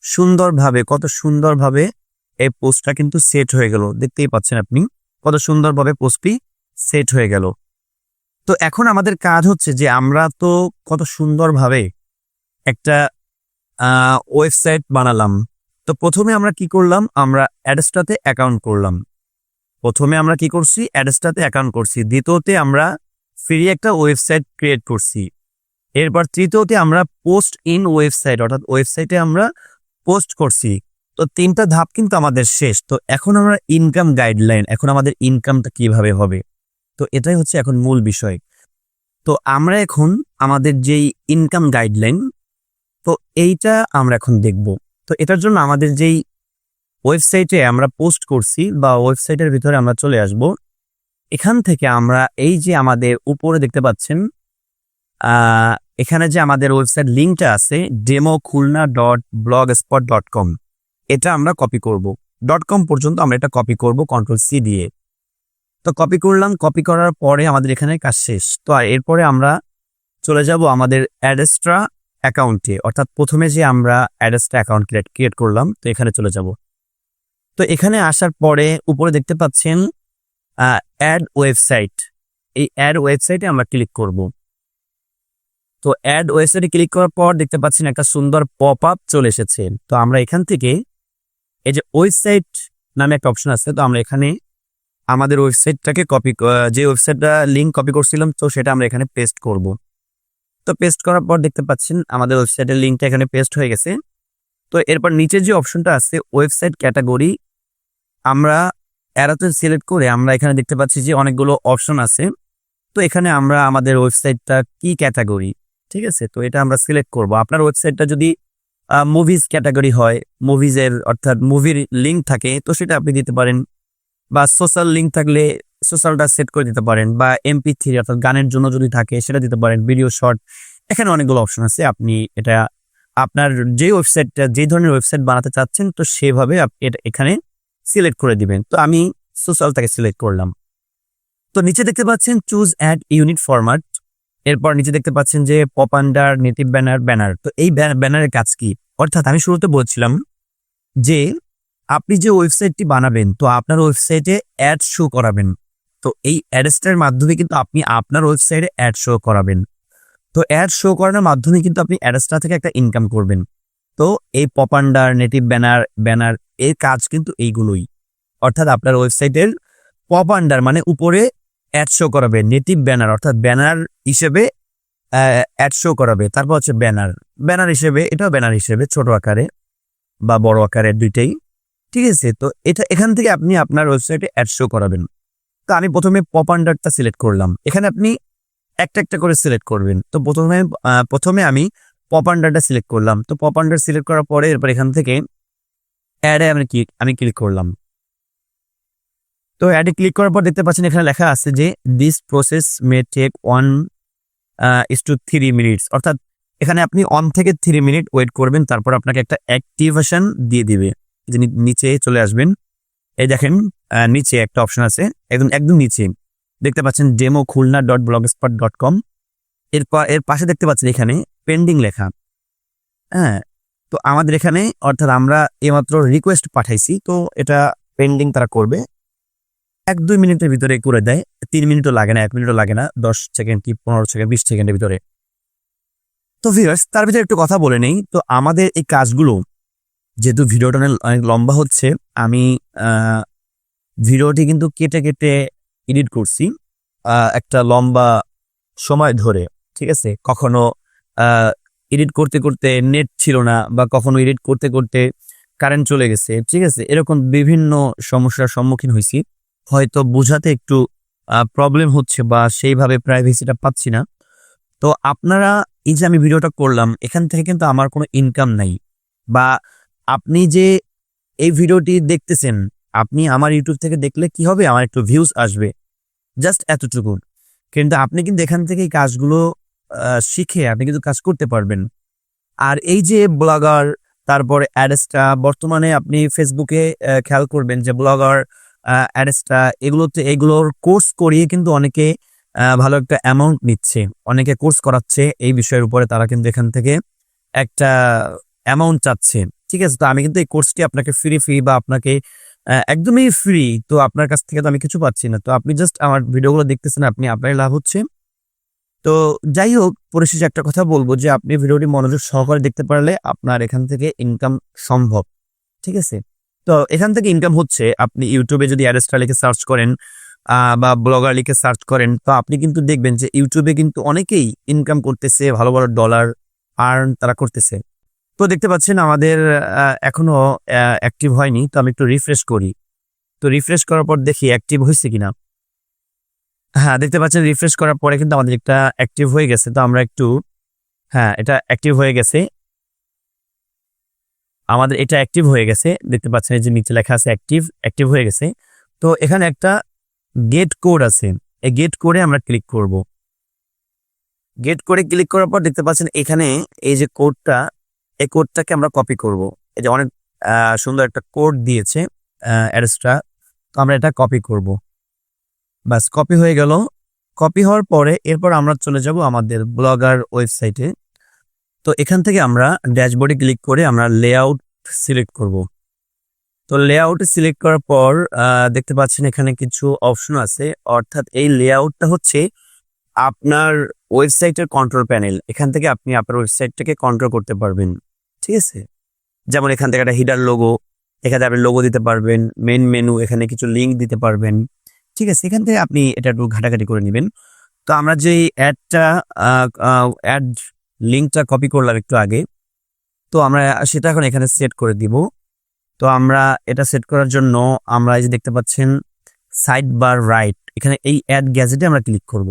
সুন্দরভাবে, কত সুন্দরভাবে এই পোস্টটা কিন্তু সেট হয়ে গেল। দেখতেই পাচ্ছেন আপনি কত সুন্দরভাবে পোস্টটি সেট হয়ে গেল। তো এখন আমাদের কাজ হচ্ছে যে আমরা তো কত সুন্দরভাবে একটা ওয়েবসাইট বানালাম। তো প্রথমে আমরা কি করলাম, আমরা অ্যাডস্টাতে অ্যাকাউন্ট করলাম। প্রথমে আমরা কি করছি, অ্যাডস্টাতে অ্যাকাউন্ট করছি। দ্বিতীয়তে আমরা ফ্রি একটা ওয়েবসাইট ক্রিয়েট করছি। এরপর তৃতীয়তে আমরা পোস্ট ইন ওয়েবসাইট, অর্থাৎ ওয়েবসাইটে আমরা পোস্ট করছি। তো 3টা ধাপ কিন্তু আমাদের শেষ। তো এখন আমরা ইনকাম গাইডলাইন, এখন আমাদের ইনকামটা কিভাবে হবে, তো এটাই হচ্ছে এখন মূল বিষয়। তো আমরা এখন আমাদের যেই ইনকাম গাইডলাইন, তো এইটা আমরা এখন দেখব। তো এটার জন্য আমাদের যেই ওয়েবসাইটে আমরা পোস্ট করছি বা ওয়েবসাইটের ভিতরে আমরা চলে আসব। এখান থেকে আমরা এই যে আমাদের উপরে দেখতে পাচ্ছেন এখানে যে আমাদের ওয়েবসাইট লিঙ্কটা আছে demokhulna.blogspot.com, এটা আমরা কপি করব। .com পর্যন্ত আমরা এটা কপি করব Ctrl+C দিয়ে। তো কপি করলাম। কপি করার পরে আমাদের এখানে কাজ শেষ। তো এরপরে আমরা চলে যাব আমাদের অ্যাডস্ট্রা অ্যাকাউন্টে, অর্থাৎ প্রথমে যে আমরা অ্যাডস্ট্রা অ্যাকাউন্ট ক্রিয়েট করলাম, তো এখানে চলে যাব। তো এখানে আসার পরে উপরে দেখতে পাচ্ছেন অ্যাড ওয়েবসাইট। এই অ্যাড ওয়েবসাইটে আমরা ক্লিক করব। তো অ্যাড ওয়েবসাইটে ক্লিক করার পর দেখতে পাচ্ছেন একটা সুন্দর পপ আপ চলে এসেছে। তো আমরা এখান থেকে এই যে ওয়েবসাইট নামে একটা অপশন আছে, তো আমরা এখানে আমাদের ওয়েবসাইটটাকে যে ওয়েবসাইটটা লিঙ্ক কপি করছিলাম, তো সেটা আমরা এখানে পেস্ট করব। তো পেস্ট করার পর দেখতে পাচ্ছেন আমাদের ওয়েবসাইটের লিঙ্কটা এখানে পেস্ট হয়ে গেছে। তো এরপর নিচে যে অপশনটা আছে ওয়েবসাইট ক্যাটাগরি, আমরা অ্যারোতে সিলেক্ট করে আমরা এখানে দেখতে পাচ্ছি যে অনেকগুলো অপশন আছে। তো এখানে আমরা আমাদের ওয়েবসাইটটা কি ক্যাটাগরি, ঠিক আছে, তো এটা আমরা সিলেক্ট করব। আপনার ওয়েবসাইটটা যদি মুভিজ ক্যাটাগরি হয়, মুভিজের অর্থাৎ মুভির লিঙ্ক থাকে, তো সেটা আপনি দিতে পারেন, বা সোশ্যাল লিঙ্ক থাকলে সোশ্যালটা সেট করে দিতে পারেন, বা MP3 অর্থাৎ গানের জন্য যদি থাকে সেটা দিতে পারেন, ভিডিও শর্ট, এখানে অনেকগুলো অপশন আছে। আপনি এটা আপনার যে ওয়েবসাইটটা, যে ধরনের ওয়েবসাইট বানাতে চাচ্ছেন, তো সেভাবে আপনি এটা এখানে সিলেক্ট করে দিবেন। তো আমি সোশ্যালটাকে সিলেক্ট করলাম। তো নিচে দেখতে পাচ্ছেন চুজ অ্যাড ইউনিট ফরম্যাট। এরপর নিচে দেখতে পাচ্ছেন যে পপ আন্ডার, নেটিভ ব্যানার। তো এই ব্যানারের কাজ কি, অর্থাৎ আমি শুরুতে বলছিলাম যে আপনি যে ওয়েবসাইটটি বানাবেন, তো আপনার ওয়েবসাইটে অ্যাড শো করাবেন। তো এই অ্যাডসটার মাধ্যমে কিন্তু আপনি আপনার ওয়েবসাইটে অ্যাড শো করাবেন। তো অ্যাড শো করানোর মাধ্যমে কিন্তু আপনি অ্যাডসটা থেকে একটা ইনকাম করবেন। তো এই পপ আন্ডার, নেটিভ ব্যানার এর কাজ কিন্তু এইগুলোই, অর্থাৎ আপনার ওয়েবসাইটের পপ আন্ডার মানে উপরে অ্যাড শো করাবে, নেটিভ ব্যানার অর্থাৎ ব্যানার হিসেবে অ্যাড শো করাবে, তারপর হচ্ছে ব্যানার হিসেবে, এটাও ব্যানার হিসেবে ছোট আকারে বা বড় আকারে দুইটাই, ঠিক আছে। তো এটা এখান থেকে আপনি আপনার ওয়েবসাইটে অ্যাড শো করাবেন। তো আমি প্রথমে পপ আন্ডারটা সিলেক্ট করলাম। এখানে আপনি একটা একটা করে সিলেক্ট করবেন। তো প্রথমে আমি পপ আন্ডারটা সিলেক্ট করলাম। তো পপ আন্ডার সিলেক্ট করার পরে এরপর এখান থেকে অ্যাডে আমি ক্লিক করলাম। তো অ্যাডে ক্লিক করার পর দেখতে পাচ্ছেন এখানে লেখা আছে যে this process may take 1 to 3 minutes, অর্থাৎ এখানে আপনি 1 থেকে 3 মিনিট ওয়েট করবেন, তারপর আপনাকে একটা অ্যাক্টিভেশন দিয়ে দিবে। যে নিচে চলে আসবেন, এই দেখেন নিচে একটা অপশন আছে, একদম নিচে দেখতে পাচ্ছেন demo.khulna.blogspot.com। এর পাশে দেখতে পাচ্ছেন এখানে পেন্ডিং লেখা। হ্যাঁ, তো আমাদের এখানে অর্থাৎ আমরা এইমাত্র রিকোয়েস্ট পাঠাইছি, তো এটা পেন্ডিং তারা করবে। 1-2 মিনিটের ভিতরে করে দেয়, 3 মিনিটও লাগে না, 1 মিনিটও লাগে না, 10 সেকেন্ড কি 15 সেকেন্ড 20 সেকেন্ডের ভিতরে। তো ভিউয়ার্স, তার ভিতরে একটু কথা বলে নেই। তো আমাদের এই কাজগুলো যেহেতু ভিডিওটা অনেক লম্বা হচ্ছে, আমি ভিডিওটি কিন্তু কেটে কেটে এডিট করছি একটা লম্বা সময় ধরে, ঠিক আছে। কখনো এডিট করতে করতে নেট ছিল না, বা কখনো এডিট করতে করতে কারেন্ট চলে গেছে, ঠিক আছে। এরকম বিভিন্ন সমস্যার সম্মুখীন হয়েছি, হয়তো বোঝাতে একটু প্রবলেম হচ্ছে বা সেইভাবে প্রাইভেসিটা পাচ্ছি না। তো আপনারা এই যে আমি ভিডিওটা করলাম, এখান থেকে কিন্তু আমার কোনো ইনকাম নাই, বা আপনি যে এই ভিডিওটি দেখতেছেন, আপনি আমার ইউটিউব থেকে দেখলে কি হবে, আমার একটু ভিউজ আসবে, জাস্ট এতটুকু। কিন্তু আপনি কিন্তু এখান থেকে এই কাজগুলো শিখে আপনি কিন্তু কাজ করতে পারবেন। আর এই যে ব্লগার, তারপরে অ্যাডসটা, বর্তমানে আপনি ফেসবুকে খেয়াল করবেন যে ব্লগার অ্যাডসটা এগুলোর কোর্স করিয়ে কিন্তু অনেকে ভালো একটা অ্যামাউন্ট নিচ্ছে, অনেকে কোর্স করাচ্ছে এই বিষয়ের উপরে, তারা কিন্তু এখান থেকে একটা অ্যামাউন্ট চাচ্ছে, ঠিক আছে। তো আমি কিন্তু এই কোর্সটি আপনাকে ফ্রি বা আপনাকে একদমই ফ্রি, তো আপনার কাছ থেকে তো আমি কিছু পাচ্ছি না। তো আপনি জাস্ট আমার ভিডিওগুলো দেখতেছেন, আপনার লাভ হচ্ছে। তো যাই হোক, পরিশেষে একটা কথা বলবো যে আপনি ভিডিওটি মনোযোগ সহকারে দেখতে পারলে আপনার এখান থেকে ইনকাম সম্ভব, ঠিক আছে। তো এখান থেকে ইনকাম হচ্ছে, আপনি ইউটিউবে যদি অ্যাডস্টার লিখে সার্চ করেন বা ব্লগার লিখে সার্চ করেন, তো আপনি কিন্তু দেখবেন যে ইউটিউবে কিন্তু অনেকেই ইনকাম করতেছে, ভালো ভালো ডলার আর্ন তারা করতেছে। তো দেখতে পাচ্ছেন আমাদের এখনো অ্যাক্টিভ হয়নি, তো আমি একটু রিফ্রেশ করি। তো রিফ্রেশ করার পর দেখি অ্যাক্টিভ হয়েছে কিনা। হ্যাঁ, দেখতে পাচ্ছেন রিফ্রেশ করার পরে কিন্তু আমাদের একটা অ্যাক্টিভ হয়ে গেছে। তো আমরা একটু, হ্যাঁ, এটা অ্যাক্টিভ হয়ে গেছে, আমাদের এটা অ্যাক্টিভ হয়ে গেছে। দেখতে পাচ্ছেন এই যে নিচে লেখা আছে অ্যাক্টিভ হয়ে গেছে। তো এখানে একটা গেট কোড আছে, এই গেট কোডে আমরা ক্লিক করব। গেট কোডে ক্লিক করার পর দেখতে পাচ্ছেন এখানে এই যে কোডটা, এই কোডটাকে আমরা কপি করব। এই যে অনেক সুন্দর একটা কোড দিয়েছে অ্যাডস্ট্রা, তো আমরা এটা কপি করব। বাস, কপি হয়ে গেল। কপি হওয়ার পরে এরপর আমরা চলে যাব আমাদের ব্লগার ওয়েবসাইটে। তো এখান থেকে আমরা ড্যাশবোর্ডে ক্লিক করে আমরা লেআউট সিলেক্ট করব। তো লেআউট সিলেক্ট করার পর দেখতে পাচ্ছেন এখানে কিছু অপশন আছে, অর্থাৎ এই লেআউটটা হচ্ছে আপনার ওয়েবসাইটের কন্ট্রোল প্যানেল। এখান থেকে আপনি আপনার ওয়েবসাইটটাকে কন্ট্রোল করতে পারবেন, ঠিক আছে। যেমন এখান থেকে একটা হিডার লোগো, এখানে আপনি লোগো দিতে পারবেন, মেন মেনু, এখানে কিছু লিঙ্ক দিতে পারবেন, ঠিক আছে। এখান থেকে আপনি এটা একটু ঘাটাঘাটি করে নেবেন। তো আমরা যে অ্যাড লিঙ্কটা কপি করলাম একটু আগে, তো আমরা সেটা এখন এখানে সেট করে দিব। তো আমরা এটা সেট করার জন্য আমরা এই যে দেখতে পাচ্ছেন সাইড বার রাইট, এখানে এই অ্যাড গ্যাজেটে আমরা ক্লিক করব।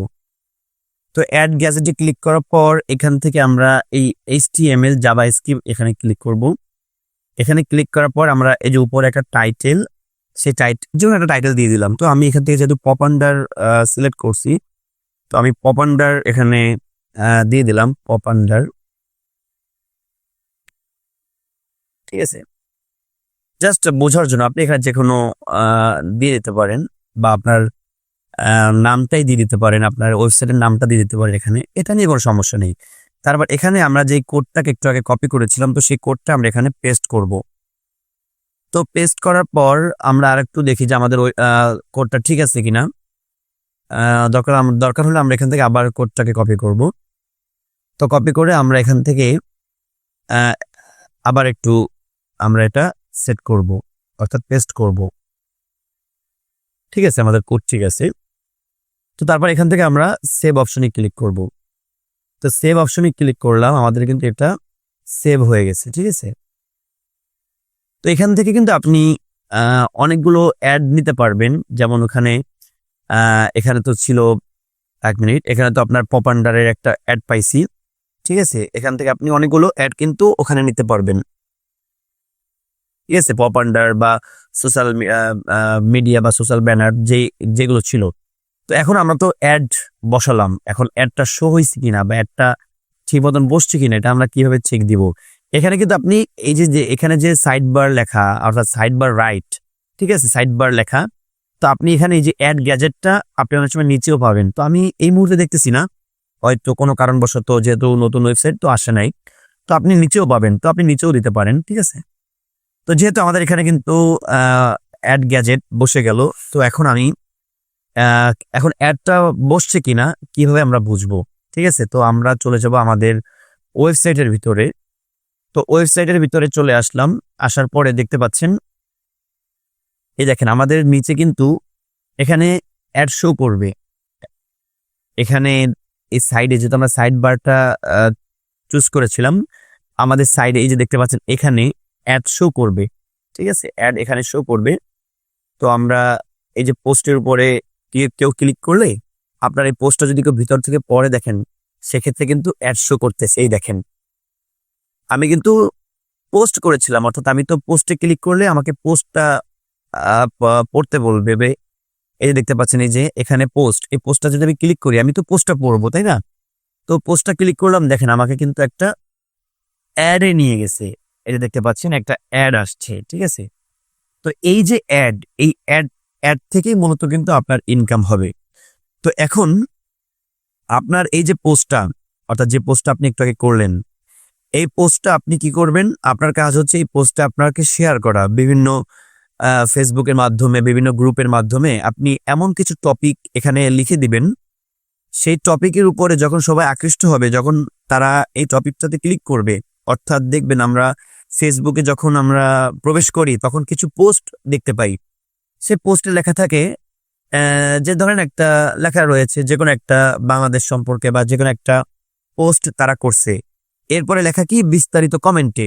তো অ্যাড গ্যাজেটে ক্লিক করার পর এখান থেকে আমরা এই HTML জাভাস্ক্রিপ্ট এখানে ক্লিক করব। এখানে ক্লিক করার পর আমরা এই যে উপরে একটা টাইটেল, সেই যেমন একটা টাইটেল দিয়ে দিলাম। তো আমি এখান থেকে যেহেতু পপ আন্ডার সিলেক্ট করছি, তো আমি পপ আন্ডার এখানে দিয়ে দিলাম, পপ আন্ডার, ঠিক আছে। জাস্ট বোঝার জন্য আপনি এখানে যে কোনো দিয়ে দিতে পারেন, বা আপনার নামটাই দিয়ে দিতে পারেন, আপনার ওয়েবসাইটের নামটা দিয়ে দিতে পারেন এখানে, এটা নিয়ে কোনো সমস্যা নেই। তারপর এখানে আমরা যে কোডটাকে একটু আগে কপি করেছিলাম, তো সেই কোডটা আমরা এখানে পেস্ট করব। তো পেস্ট করার পর আমরা আরেকটু দেখি যে আমাদের ওই কোডটা ঠিক আছে কিনা। দরকার হলে আমরা এখান থেকে আবার কোডটাকে কপি করব। তো কপি করে আমরা এখান থেকে আবার একটু আমরা এটা সেট করব, অর্থাৎ পেস্ট করব, ঠিক আছে। আমাদের কোড ঠিক আছে। তো তারপর এখান থেকে আমরা সেভ অপশনে ক্লিক করব। তো সেভ অপশনে ক্লিক করলাম, আমাদের কিন্তু এটা সেভ হয়ে গেছে, ঠিক আছে। তো এখান থেকে কিন্তু আপনি অনেকগুলো অ্যাড নিতে পারবেন, যেমন এখানে তো ছিল এক মিনিট, এখানে তো আপনার পপান্ডারের একটা অ্যাড পাইছি, ঠিক আছে। এখান থেকে আপনি অনেকগুলো অ্যাড কিন্তু ওখানে নিতে পারবেন, ঠিক আছে। পপান্ডার বা সোশ্যাল মিডিয়া বা সোশ্যাল ব্যানার যেগুলো ছিল। তো এখন আমরা তো অ্যাড বসালাম, এখন অ্যাডটা শো হয়েছে কিনা বা অ্যাডটা ঠিক মতন বসছে কিনা এটা আমরা কিভাবে চেক দিব। এখানে কিন্তু আপনি এই যে এখানে যে সাইড বার লেখা, অর্থাৎ সাইড বার রাইট, ঠিক আছে, সাইড বার লেখা। তো আপনি এখানে এই যে অ্যাড গ্যাজেটটা আপনি অনেক সময় নিচেও পাবেন। তো আমি এই মুহূর্তে দেখতেছি না, হয়তো কোনো কারণবশত যেহেতু নতুন ওয়েবসাইট তো আসে নাই, তো আপনি নিচেও পাবেন, তো আপনি নিচেও দিতে পারেন, ঠিক আছে। তো যেহেতু আমাদের এখানে কিন্তু অ্যাড গ্যাজেট বসে গেল, তো এখন আমি এখন অ্যাডটা বসছে কিনা কিভাবে আমরা বুঝবো, ঠিক আছে। তো আমরা চলে যাব আমাদের ওয়েবসাইটের ভিতরে। তো ওয়েবসাইটের ভিতরে চলে আসলাম, আসার পরে দেখতে পাচ্ছেন এই দেখেন আমাদের নিচে কিন্তু এখানে অ্যাড শো করবে। এখানে এই সাইডে যেহেতু আমরা সাইড বারটা চুজ করেছিলাম, আমাদের সাইডে এই যে দেখতে পাচ্ছেন এখানে অ্যাড শো করবে, ঠিক আছে, অ্যাড এখানে শো করবে। তো আমরা এই যে পোস্টের উপরে কেউ ক্লিক করলে আপনার এই পোস্টটা যদি কেউ ভিতর থেকে পরে দেখেন, সেক্ষেত্রে কিন্তু অ্যাড শো করতেছে। এই দেখেন আমি কিন্তু পোস্ট করেছিলাম, অর্থাৎ আমি তো পোস্টে ক্লিক করলে আমাকে পোস্টটা পড়তে বলবে। এই যে দেখতে পাচ্ছেন এই যে এখানে পোস্ট, এই পোস্টটা যদি আমি ক্লিক করি আমি তো পোস্টটা পড়বো, তাই না। তো পোস্টটা ক্লিক করলাম, দেখেন আমাকে কিন্তু একটা অ্যাডে নিয়ে গেছে। এই যে দেখতে পাচ্ছেন একটা অ্যাড আসছে, ঠিক আছে। তো এই যে অ্যাড, এই অ্যাড থেকেই মূলত কিন্তু আপনার ইনকাম হবে। তো এখন আপনার এই যে পোস্টটা, অর্থাৎ যে পোস্টটা আপনি একটু আগে করলেন, এই পোস্টটা আপনি কি করবেন, আপনার কাজ হচ্ছে এই পোস্টটা আপনাকে শেয়ার করা বিভিন্ন ফেসবুকের মাধ্যমে, বিভিন্ন গ্রুপের মাধ্যমে। আপনি এমন কিছু টপিক এখানে লিখে দিবেন, সেই টপিকের উপরে যখন সবাই আকৃষ্ট হবে, যখন তারা এই টপিকটাতে ক্লিক করবে, অর্থাৎ দেখবেন আমরা ফেসবুকে যখন আমরা প্রবেশ করি তখন কিছু পোস্ট দেখতে পাই। সে পোস্টে লেখা থাকে যে ধরেন একটা লেখা রয়েছে যে কোনো একটা বাংলাদেশ সম্পর্কে বা যে কোনো একটা পোস্ট তারা করছে, এরপরে লেখা কি বিস্তারিত কমেন্টে।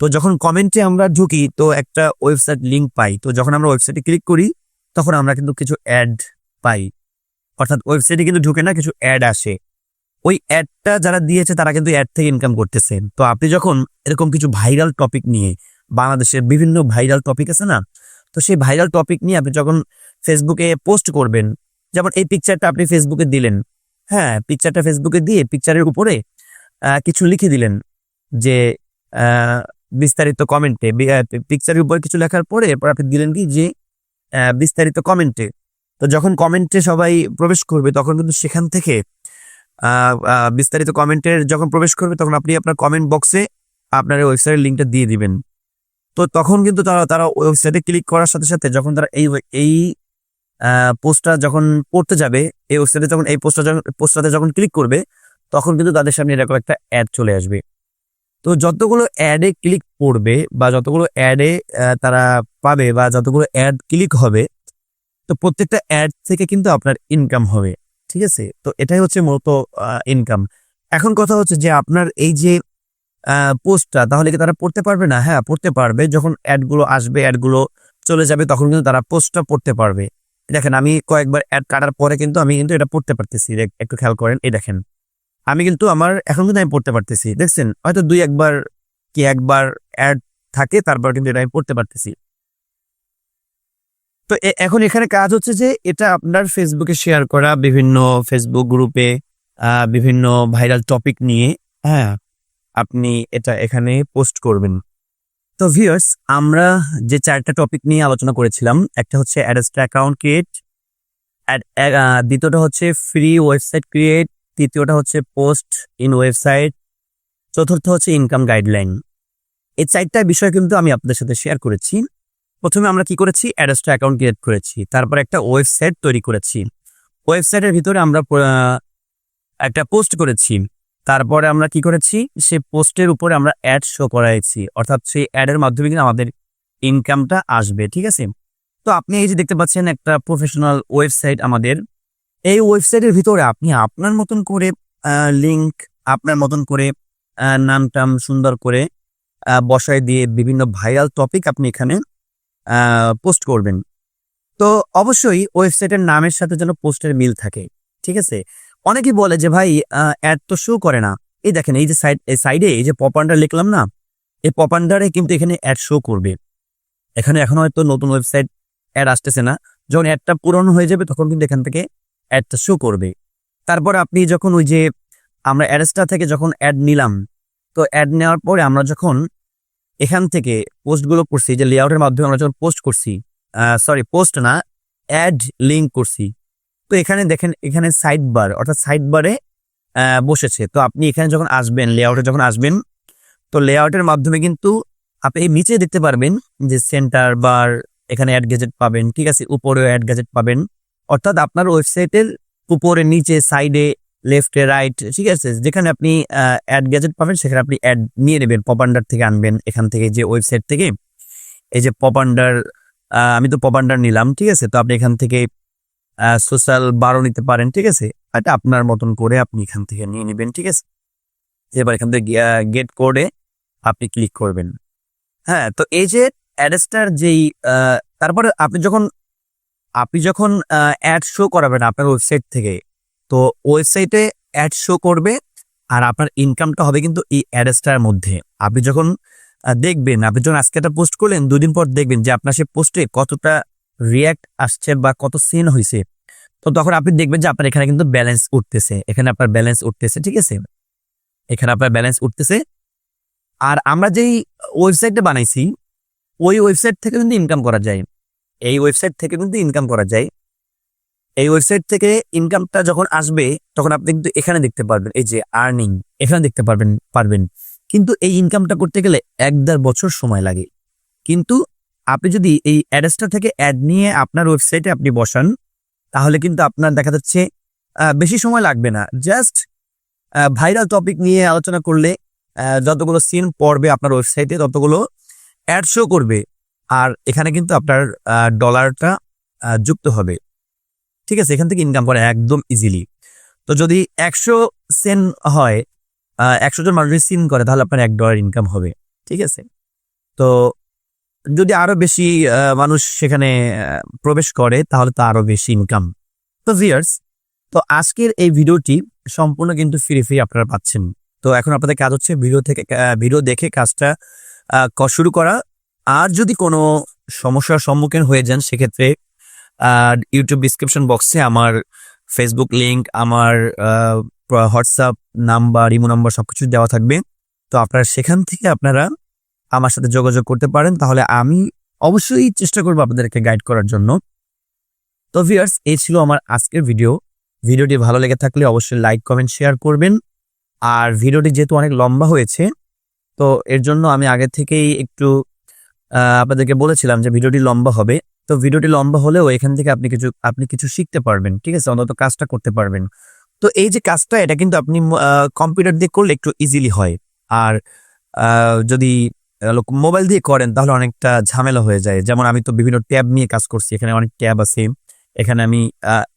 তো যখন কমেন্টে আমরা ঢুকি তো একটা ওয়েবসাইট লিঙ্ক পাই, তো যখন আমরা ওয়েবসাইটে ক্লিক করি তখন আমরা কিন্তু কিছু অ্যাড পাই, অর্থাৎ ওয়েবসাইটে কিন্তু ঢুকে না, কিছু অ্যাড আসে। ওই অ্যাডটা যারা দিয়েছে তারা কিন্তু অ্যাড থেকে ইনকাম করতেছে। তো আপনি যখন এরকম কিছু ভাইরাল টপিক নিয়ে, বাংলাদেশের বিভিন্ন ভাইরাল টপিক আছে না, তো সেই ভাইরাল টপিক নিয়ে আপনি যখন ফেসবুকে পোস্ট করবেন, যেমন এই পিকচারটা আপনি ফেসবুকে দিলেন, হ্যাঁ, পিকচারটা ফেসবুকে দিয়ে পিকচারের উপরে কিছু লিখে দিলেন যে বিস্তারিত কমেন্টে, পিকচারের উপরে কিছু লেখার পরে এরপর আপনি দিলেন কি যে বিস্তারিত কমেন্টে। তো যখন কমেন্টে সবাই প্রবেশ করবে তখন কিন্তু সেখান থেকে বিস্তারিত কমেন্টের যখন প্রবেশ করবে তখন আপনি আপনার কমেন্ট বক্সে আপনার ওয়েবসাইটের লিঙ্কটা দিয়ে দিবেন। তো তখন কিন্তু তারা ওয়েবসাইটে ক্লিক করার সাথে সাথে যখন তারা এই পোস্টটা যখন পড়তে যাবে, এই ওয়েবসাইটে যখন এই পোস্টটাতে যখন ক্লিক করবে তখন কিন্তু তাদের সামনে এরকম একটা অ্যাড চলে আসবে। তো যতগুলো অ্যাডে ক্লিক পড়বে বা যতগুলো অ্যাডে তারা পাবে বা যতগুলো অ্যাড ক্লিক হবে, তো প্রত্যেকটা অ্যাড থেকে কিন্তু আপনার ইনকাম হবে, ঠিক আছে। তো এটাই হচ্ছে মূলত ইনকাম। এখন কথা হচ্ছে যে আপনার এই যে পোস্টটা তাহলে কি তারা পড়তে পারবে না? হ্যাঁ, পড়তে পারবে। যখন অ্যাডগুলো আসবে, অ্যাডগুলো চলে যাবে তখন কিন্তু তারা পোস্টটা পড়তে পারবে। দেখেন আমি কয়েকবার অ্যাড কাটার পরে কিন্তু আমি কিন্তু এটা পড়তে পারতেছি, একটু খেয়াল করেন। এই দেখেন আমি কিন্তু আমার এখন কিন্তু আমি পড়তে পারতেছি, দেখছেন, হয়তো একবার অ্যাড থাকে তারপর কিন্তু এটা আমি পড়তে পারতেছি। তো এখন এখানে কাজ হচ্ছে যে এটা আপনার ফেসবুকে শেয়ার করা, বিভিন্ন ফেসবুক গ্রুপে বিভিন্ন ভাইরাল টপিক নিয়ে, হ্যাঁ, আপনি এটা এখানে পোস্ট করবেন। তো ভিউয়ার্স, আমরা যে 4টা টপিক নিয়ে আলোচনা করেছিলাম, একটা হচ্ছে অ্যাডস্টা অ্যাকাউন্ট ক্রিয়েট, দ্বিতীয়টা হচ্ছে ফ্রি ওয়েবসাইট ক্রিয়েট, তৃতীয়টা হচ্ছে পোস্ট ইন ওয়েবসাইট, চতুর্থ হচ্ছে ইনকাম গাইডলাইন। এই 4টা বিষয় কিন্তু আমি আপনাদের সাথে শেয়ার করেছি। প্রথমে আমরা কি করেছি, অ্যাডস্টা অ্যাকাউন্ট ক্রিয়েট করেছি, তারপর একটা ওয়েবসাইট তৈরি করেছি, ওয়েবসাইটের ভিতরে আমরা একটা পোস্ট করেছি, তারপরে আমরা কি করেছি, সে পোস্টের উপরে আমরা অ্যাড শো করাইছি, অর্থাৎ সেই অ্যাডের মাধ্যমে কিন্তু আমাদের ইনকামটা আসবে, ঠিক আছে। তো আপনি এই যে দেখতে পাচ্ছেন একটা প্রফেশনাল ওয়েবসাইট আমাদের, এই ওয়েবসাইটের ভিতরে আপনি আপনার মতন করে লিঙ্ক, আপনার মতন করে নাম টাম সুন্দর করে বসায় দিয়ে বিভিন্ন ভাইরাল টপিক আপনি এখানে পোস্ট করবেন। তো অবশ্যই ওয়েবসাইটের নামের সাথে যেন পোস্টের মিল থাকে, ঠিক আছে। অনেকেই বলে যে ভাই অ্যাড তো শো করে না। এই দেখেন এই যে সাইডে এই যে পপ আন্ডার লিখলাম না, এই পপ আন্ডারে কিন্তু এখানে অ্যাড শো করবে। এখানে এখন হয়তো নতুন ওয়েবসাইট অ্যাড আসতেছে না, যখন অ্যাডটা পূরণ হয়ে যাবে তখন কিন্তু এখান থেকে অ্যাডটা শো করবে। তারপর আপনি যখন ওই যে আমরা অ্যাডস্টার থেকে যখন অ্যাড নিলাম, তো অ্যাড নেওয়ার পরে আমরা যখন এখান থেকে পোস্টগুলো করছি, যে লেআউটের মাধ্যমে আমরা যখন পোস্ট করছি, পোস্ট না, অ্যাড লিঙ্ক করছি, তো এখানে দেখেন এখানে সাইড বার অর্থাৎ সাইড বারে বসেছে। তো আপনি এখানে যখন আসবেন, লেআউটে যখন আসবেন, তো লেআউটের মাধ্যমে কিন্তু আপনি এই নিচে দেখতে পারবেন যে সেন্টার বার, এখানে অ্যাড গ্যাজেট পাবেন, ঠিক আছে, উপরেও অ্যাড গ্যাজেট পাবেন। অর্থাৎ আপনার ওয়েবসাইটের উপরে, নিচে, সাইডে, লেফটে, রাইট, ঠিক আছে, যেখানে আপনি অ্যাড গ্যাজেট পাবেন সেখানে আপনি অ্যাড নিয়ে নেবেন, পপ আন্ডার থেকে আনবেন, এখান থেকে যে ওয়েবসাইট থেকে এই যে পপ আন্ডার, আমি তো পপ আন্ডার নিলাম, ঠিক আছে। তো আপনি এখান থেকে সোশ্যাল বারও নিতে পারেন, ঠিক আছে, এটা আপনার মতন করে আপনি এখান থেকে নিয়ে নেবেন, ঠিক আছে। এবার এখান থেকে গেট কোডে আপনি ক্লিক করবেন। হ্যাঁ, তো এই যে অ্যাডস্টার যেই তারপরে আপনি যখন অ্যাড শো করাবেন আপনার ওয়েবসাইট থেকে, তো ওয়েবসাইটে অ্যাড শো করবে আর আপনার ইনকামটা হবে কিন্তু এই অ্যাডস্টার মধ্যে। আপনি যখন দেখবেন, আপনি যখন আজকে একটা পোস্ট করলেন, 2 দিন পর দেখবেন যে আপনার সেই পোস্টে কতটা রিয়াক্ট আসছে বা কত সিন হয়েছে, তো তখন আপনি দেখবেন যে আপনার এখানে কিন্তু ব্যালেন্স উঠতেছে, এখানে আপনার ব্যালেন্স উঠতেছে, ঠিক আছে, এখানে আপনার ব্যালেন্স উঠতেছে। আর আমরা যেই ওয়েবসাইটটা বানাইছি ওই ওয়েবসাইট থেকে কিন্তু ইনকাম করা যায়, এই ওয়েবসাইট থেকে কিন্তু ইনকাম করা যায়। এই ওয়েবসাইট থেকে ইনকামটা যখন আসবে তখন আপনি কিন্তু এখানে দেখতে পারবেন, এই যে আর্নিং, এখানে দেখতে পারবেন। কিন্তু এই ইনকামটা করতে গেলে 1-1.5 বছর সময় লাগে। কিন্তু আপনি যদি এই অ্যাডস্টার থেকে অ্যাড নিয়ে আপনার ওয়েবসাইটে আপনি বসান, তাহলে কিন্তু আপনার দেখা যাচ্ছে বেশি সময় লাগবে না। জাস্ট ভাইরাল টপিক নিয়ে আলোচনা করলে যতগুলো সিন পড়বে আপনার ওয়েবসাইটে ততগুলো অ্যাড শো করবে, আর এখানে কিন্তু আপনার ডলারটা যুক্ত হবে, ঠিক আছে। এখান থেকে ইনকাম করে একদম ইজিলি। তো যদি 100 সেন হয়, 100 জন মানুষ সিন করে, তাহলে আপনার $1 ইনকাম হবে, ঠিক আছে। তো যদি আরো বেশি মানুষ সেখানে প্রবেশ করে তাহলে তো আরো বেশি ইনকাম। তো ভিউয়ার্স, তো আজকের এই ভিডিওটি সম্পূর্ণ কিন্তু ফ্রি আপনারা পাচ্ছেন। তো এখন আপনাদের কাজ হচ্ছে ভিডিও দেখে কাজটা শুরু করা। আর যদি কোনো সমস্যার সম্মুখীন হয়ে যান সেক্ষেত্রে ইউটিউব ডিসক্রিপশন বক্সে আমার ফেসবুক লিংক, আমার হোয়াটসঅ্যাপ নাম্বার, ইমো নাম্বার সবকিছু দেওয়া থাকবে। তো আপনারা সেখান থেকে আপনারা আমার সাথে যোগাযোগ করতে পারেন, তাহলে আমি অবশ্যই চেষ্টা করবো আপনাদেরকে গাইড করার জন্য। তো ভিউয়ার্স, এই ছিল আমার আজকের ভিডিওটি ভালো লেগে থাকলে অবশ্যই লাইক, কমেন্ট, শেয়ার করবেন। আর ভিডিওটি যেহেতু অনেক লম্বা হয়েছে, তো এর জন্য আমি আগে থেকেই একটু আপনাদেরকে বলেছিলাম যে ভিডিওটি লম্বা হবে। তো ভিডিওটি লম্বা হলেও এখান থেকে আপনি কিছু শিখতে পারবেন, ঠিক আছে, অন্তত কাজটা করতে পারবেন। তো এই যে কাজটা, এটা কিন্তু আপনি কম্পিউটার দিয়ে করলে একটু ইজিলি হয়। আর যদি মোবাইল দিয়ে করেন তাহলে অনেকটা ঝামেলা হয়ে যায়। যেমন আমি তো বিভিন্ন ট্যাব নিয়ে কাজ করছি, এখানে অনেক ট্যাব আছে, এখানে আমি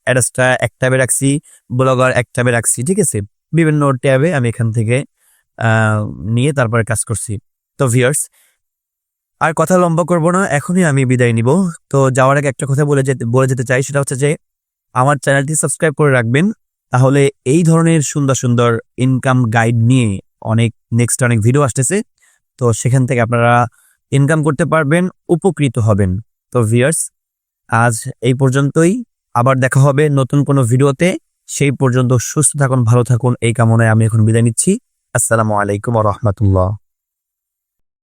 অ্যাডস্টা এক ট্যাবে রাখছি, ব্লগার এক ট্যাবে রাখছি, ঠিক আছে, বিভিন্ন ট্যাবে আমি এখান থেকে নিয়ে তারপরে কাজ করছি। তো ভিউয়ার্স, আর কথা লম্বা করব না, এখনই আমি বিদায় নিব। তো যাওয়ার আগে একটা কথা বলে যেতে চাই, সেটা হচ্ছে যে আমার চ্যানেলটি সাবস্ক্রাইব করে রাখবেন, তাহলে এই ধরনের সুন্দর সুন্দর ইনকাম গাইড নিয়ে নেক্সট অনেক ভিডিও আসতেছে। তো সেখান থেকে আপনারা ইনকাম করতে পারবেন, উপকৃত হবেন। তো ভিউয়ার্স, আজ এই পর্যন্তই, আবার দেখা হবে নতুন কোনো ভিডিওতে। সেই পর্যন্ত সুস্থ থাকুন, ভালো থাকুন, এই কামনায় আমি এখন বিদায় নিচ্ছি। আসসালামু আলাইকুম ওয়া রাহমাতুল্লাহ।